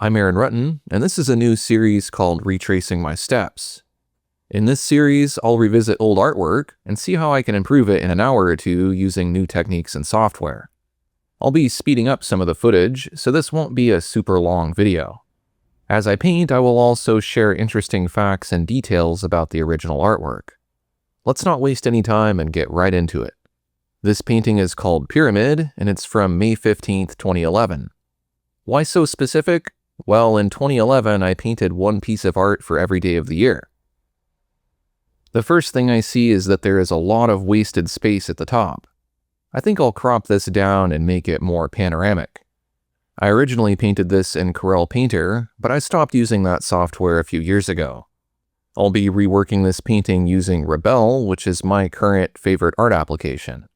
I'm Rutten, and this is a new series called Retracing My Steps. In this series, I'll revisit old artwork and see how I can improve it in an hour or two using new techniques and software. I'll be speeding up some of the footage, so this won't be a super long video. As I paint, I will also share interesting facts and details about the original artwork. Let's not waste any time and get right into it. This painting is called Pyramid, and it's from May 15th, 2011. Why so specific? Well, in 2011, I painted one piece of art for every day of the year. The first thing I see is that there is a lot of wasted space at the top. I think I'll crop this down and make it more panoramic. I originally painted this in Corel Painter, but I stopped using that software a few years ago. I'll be reworking this painting using Rebelle, which is my current favorite art application.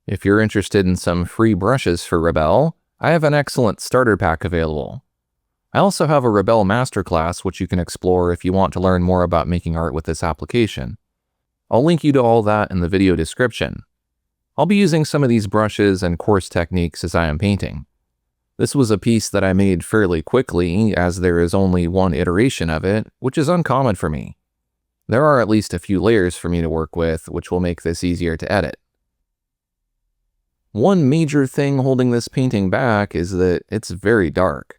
If you're interested in some free brushes for Rebelle, I have an excellent starter pack available. I also have a Rebelle masterclass which you can explore if you want to learn more about making art with this application. I'll link you to all that in the video description. I'll be using some of these brushes and coarse techniques as I am painting. This was a piece that I made fairly quickly, as there is only one iteration of it, which is uncommon for me. There are at least a few layers for me to work with, which will make this easier to edit. One major thing holding this painting back is that it's very dark.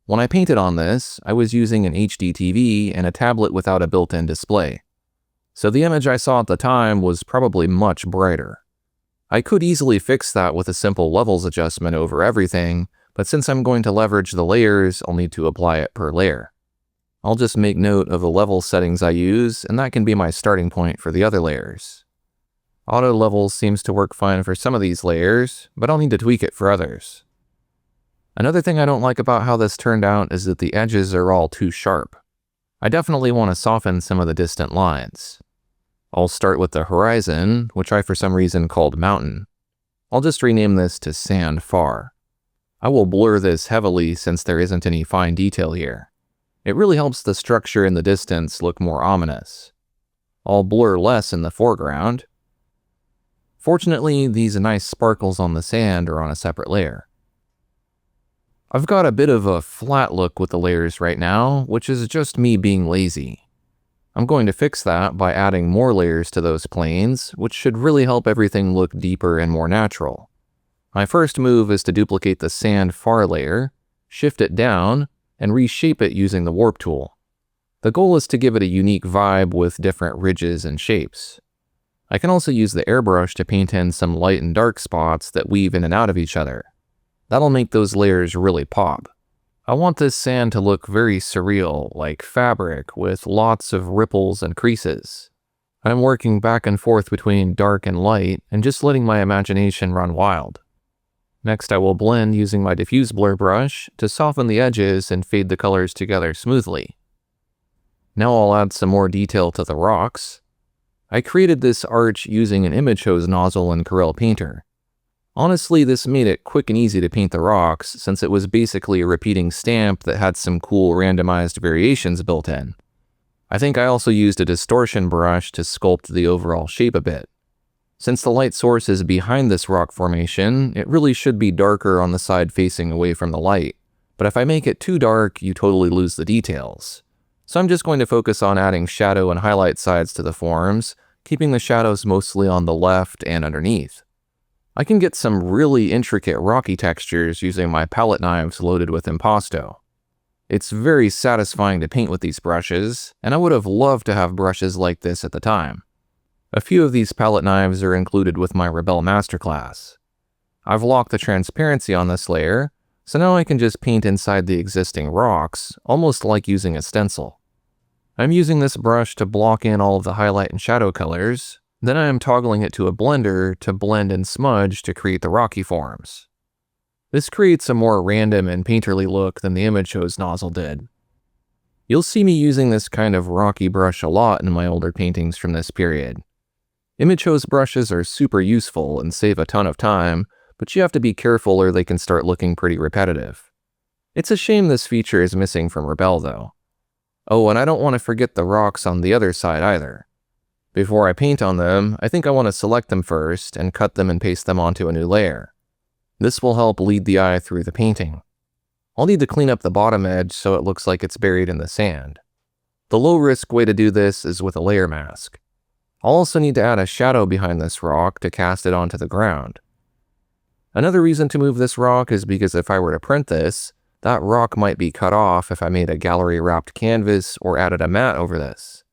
When I painted on this, I was using an HD TV and a tablet without a built-in display. So the image I saw at the time was probably much brighter. I could easily fix that with a simple levels adjustment over everything, but since I'm going to leverage the layers, I'll need to apply it per layer. I'll just make note of the level settings I use, and that can be my starting point for the other layers. Auto levels seems to work fine for some of these layers, but I'll need to tweak it for others. Another thing I don't like about how this turned out is that the edges are all too sharp. I definitely want to soften some of the distant lines. I'll start with the horizon, which I for some reason called mountain. I'll just rename this to sand far. I will blur this heavily since there isn't any fine detail here. It really helps the structure in the distance look more ominous. I'll blur less in the foreground. Fortunately, these nice sparkles on the sand are on a separate layer. I've got a bit of a flat look with the layers right now, which is just me being lazy. I'm going to fix that by adding more layers to those planes, which should really help everything look deeper and more natural. My first move is to duplicate the sand far layer, shift it down, and reshape it using the warp tool. The goal is to give it a unique vibe with different ridges and shapes. I can also use the airbrush to paint in some light and dark spots that weave in and out of each other. That'll make those layers really pop. I want this sand to look very surreal, like fabric, with lots of ripples and creases. I'm working back and forth between dark and light, and just letting my imagination run wild. Next, I will blend using my diffuse blur brush to soften the edges and fade the colors together smoothly. Now I'll add some more detail to the rocks. I created this arch using an image hose nozzle in Corel Painter. Honestly, this made it quick and easy to paint the rocks, since it was basically a repeating stamp that had some cool randomized variations built in. I think I also used a distortion brush to sculpt the overall shape a bit. Since the light source is behind this rock formation, it really should be darker on the side facing away from the light, but if I make it too dark, you totally lose the details. So I'm just going to focus on adding shadow and highlight sides to the forms, keeping the shadows mostly on the left and underneath. I can get some really intricate rocky textures using my palette knives loaded with impasto. It's very satisfying to paint with these brushes, and I would have loved to have brushes like this at the time. A few of these palette knives are included with my Rebelle masterclass. I've locked the transparency on this layer, so now I can just paint inside the existing rocks, almost like using a stencil. I'm using this brush to block in all of the highlight and shadow colors. Then I am toggling it to a blender to blend and smudge to create the rocky forms. This creates a more random and painterly look than the image hose nozzle did. You'll see me using this kind of rocky brush a lot in my older paintings from this period. Image hose brushes are super useful and save a ton of time, but you have to be careful or they can start looking pretty repetitive. It's a shame this feature is missing from Rebelle though. Oh, and I don't want to forget the rocks on the other side either. Before I paint on them, I think I want to select them first and cut them and paste them onto a new layer. This will help lead the eye through the painting. I'll need to clean up the bottom edge so it looks like it's buried in the sand. The low-risk way to do this is with a layer mask. I'll also need to add a shadow behind this rock to cast it onto the ground. Another reason to move this rock is because if I were to print this, that rock might be cut off if I made a gallery-wrapped canvas or added a mat over this.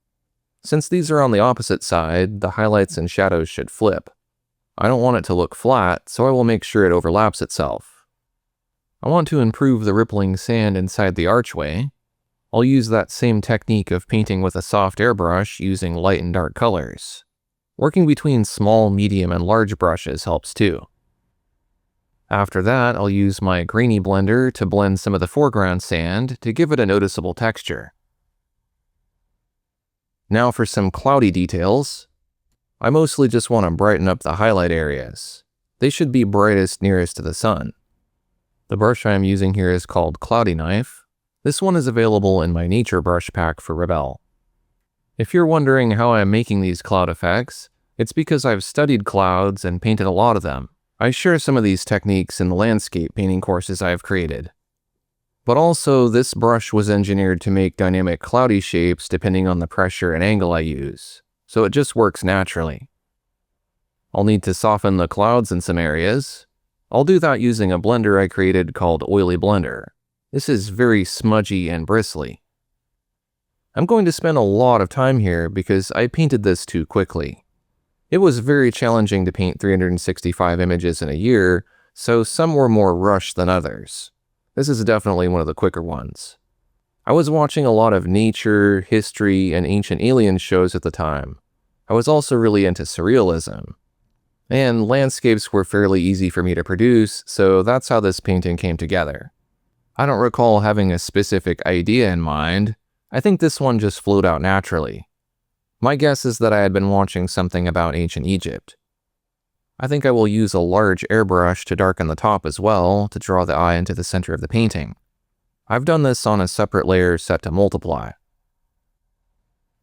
Since these are on the opposite side, the highlights and shadows should flip. I don't want it to look flat, so I will make sure it overlaps itself. I want to improve the rippling sand inside the archway. I'll use that same technique of painting with a soft airbrush using light and dark colors. Working between small, medium, and large brushes helps too. After that, I'll use my grainy blender to blend some of the foreground sand to give it a noticeable texture. Now for some cloudy details. I mostly just want to brighten up the highlight areas. They should be brightest nearest to the sun. The brush I am using here is called Cloudy Knife. This one is available in my nature brush pack for Rebelle. If you're wondering how I'm making these cloud effects, it's because I've studied clouds and painted a lot of them. I share some of these techniques in the landscape painting courses I have created. But also, this brush was engineered to make dynamic cloudy shapes depending on the pressure and angle I use, so it just works naturally. I'll need to soften the clouds in some areas. I'll do that using a blender I created called Oily Blender. This is very smudgy and bristly. I'm going to spend a lot of time here because I painted this too quickly. It was very challenging to paint 365 images in a year, so some were more rushed than others. This is definitely one of the quicker ones. I was watching a lot of nature, history, and ancient alien shows at the time. I was also really into Surrealism. And landscapes were fairly easy for me to produce, so that's how this painting came together. I don't recall having a specific idea in mind. I think this one just flowed out naturally. My guess is that I had been watching something about ancient Egypt. I think I will use a large airbrush to darken the top as well to draw the eye into the center of the painting. I've done this on a separate layer set to multiply.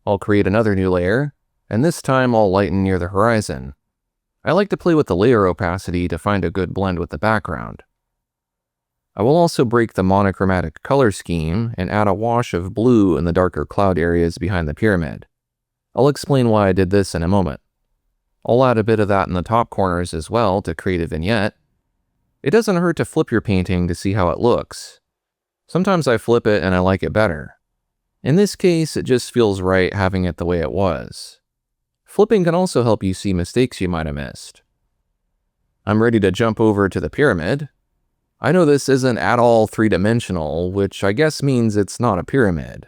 I'll create another new layer, and this time I'll lighten near the horizon. I like to play with the layer opacity to find a good blend with the background. I will also break the monochromatic color scheme and add a wash of blue in the darker cloud areas behind the pyramid. I'll explain why I did this in a moment. I'll add a bit of that in the top corners as well to create a vignette. It doesn't hurt to flip your painting to see how it looks. Sometimes I flip it and I like it better. In this case, it just feels right having it the way it was. Flipping can also help you see mistakes you might have missed. I'm ready to jump over to the pyramid. I know this isn't at all three-dimensional, which I guess means it's not a pyramid.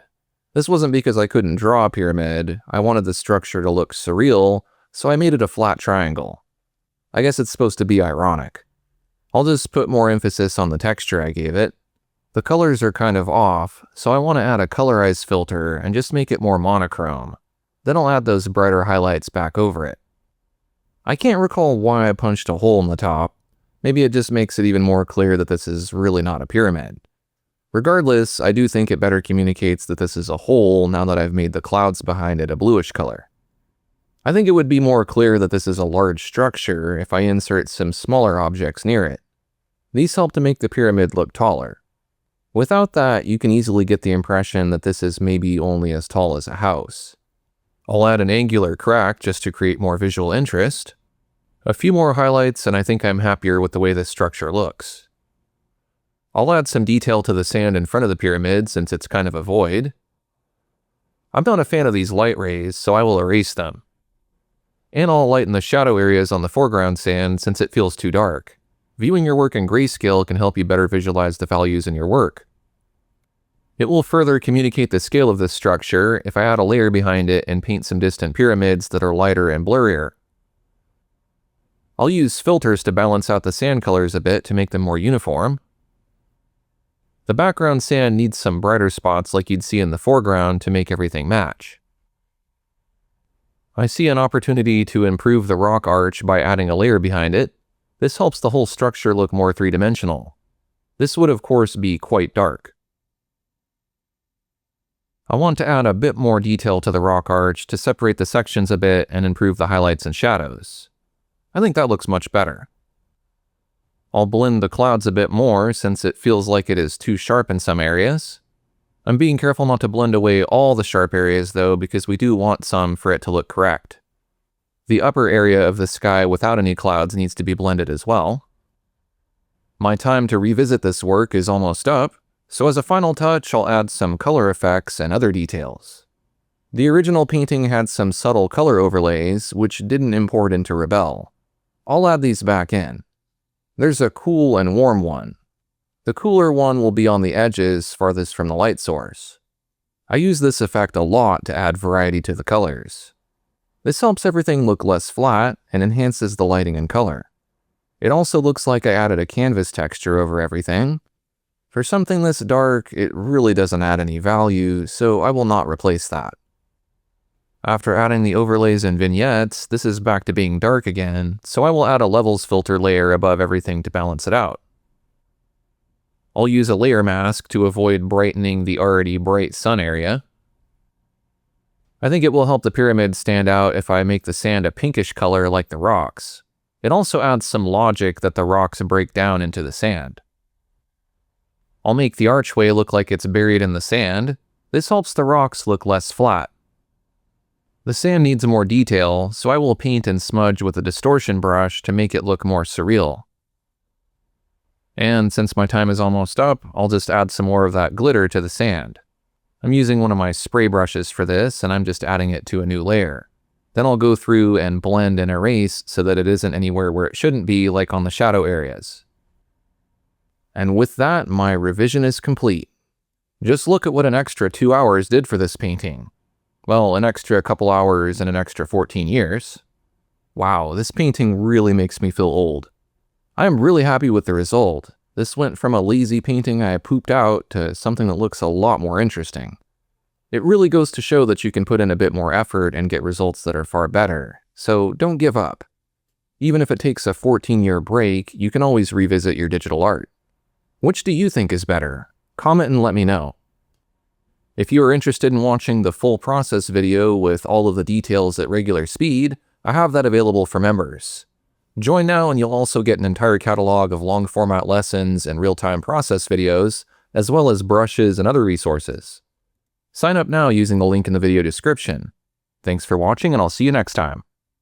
This wasn't because I couldn't draw a pyramid. I wanted the structure to look surreal, so I made it a flat triangle. I guess it's supposed to be ironic. I'll just put more emphasis on the texture I gave it. The colors are kind of off, so I want to add a colorize filter and just make it more monochrome. Then I'll add those brighter highlights back over it. I can't recall why I punched a hole in the top. Maybe it just makes it even more clear that this is really not a pyramid. Regardless, I do think it better communicates that this is a hole now that I've made the clouds behind it a bluish color. I think it would be more clear that this is a large structure if I insert some smaller objects near it. These help to make the pyramid look taller. Without that, you can easily get the impression that this is maybe only as tall as a house. I'll add an angular crack just to create more visual interest. A few more highlights and I think I'm happier with the way this structure looks. I'll add some detail to the sand in front of the pyramid since it's kind of a void. I'm not a fan of these light rays, so I will erase them. And I'll lighten the shadow areas on the foreground sand since it feels too dark. Viewing your work in grayscale can help you better visualize the values in your work. It will further communicate the scale of this structure if I add a layer behind it and paint some distant pyramids that are lighter and blurrier. I'll use filters to balance out the sand colors a bit to make them more uniform. The background sand needs some brighter spots like you'd see in the foreground to make everything match. I see an opportunity to improve the rock arch by adding a layer behind it. This helps the whole structure look more three-dimensional. This would of course be quite dark. I want to add a bit more detail to the rock arch to separate the sections a bit and improve the highlights and shadows. I think that looks much better. I'll blend the clouds a bit more since it feels like it is too sharp in some areas. I'm being careful not to blend away all the sharp areas though, because we do want some for it to look correct. The upper area of the sky without any clouds needs to be blended as well. My time to revisit this work is almost up, so as a final touch I'll add some color effects and other details. The original painting had some subtle color overlays, which didn't import into Rebelle. I'll add these back in. There's a cool and warm one. The cooler one will be on the edges farthest from the light source. I use this effect a lot to add variety to the colors. This helps everything look less flat and enhances the lighting and color. It also looks like I added a canvas texture over everything. For something this dark, it really doesn't add any value, so I will not replace that. After adding the overlays and vignettes, this is back to being dark again, so I will add a levels filter layer above everything to balance it out. I'll use a layer mask to avoid brightening the already bright sun area. I think it will help the pyramid stand out if I make the sand a pinkish color like the rocks. It also adds some logic that the rocks break down into the sand. I'll make the archway look like it's buried in the sand. This helps the rocks look less flat. The sand needs more detail, so I will paint and smudge with a distortion brush to make it look more surreal. And since my time is almost up, I'll just add some more of that glitter to the sand. I'm using one of my spray brushes for this, and I'm just adding it to a new layer. Then I'll go through and blend and erase so that it isn't anywhere where it shouldn't be, like on the shadow areas. And with that, my revision is complete. Just look at what an extra 2 hours did for this painting. Well, an extra couple hours and an extra 14 years. Wow, this painting really makes me feel old. I am really happy with the result. This went from a lazy painting I pooped out to something that looks a lot more interesting. It really goes to show that you can put in a bit more effort and get results that are far better, so don't give up. Even if it takes a 14-year break, you can always revisit your digital art. Which do you think is better? Comment and let me know. If you are interested in watching the full process video with all of the details at regular speed, I have that available for members. Join now and you'll also get an entire catalog of long-format lessons and real-time process videos, as well as brushes and other resources. Sign up now using the link in the video description. Thanks for watching, and I'll see you next time.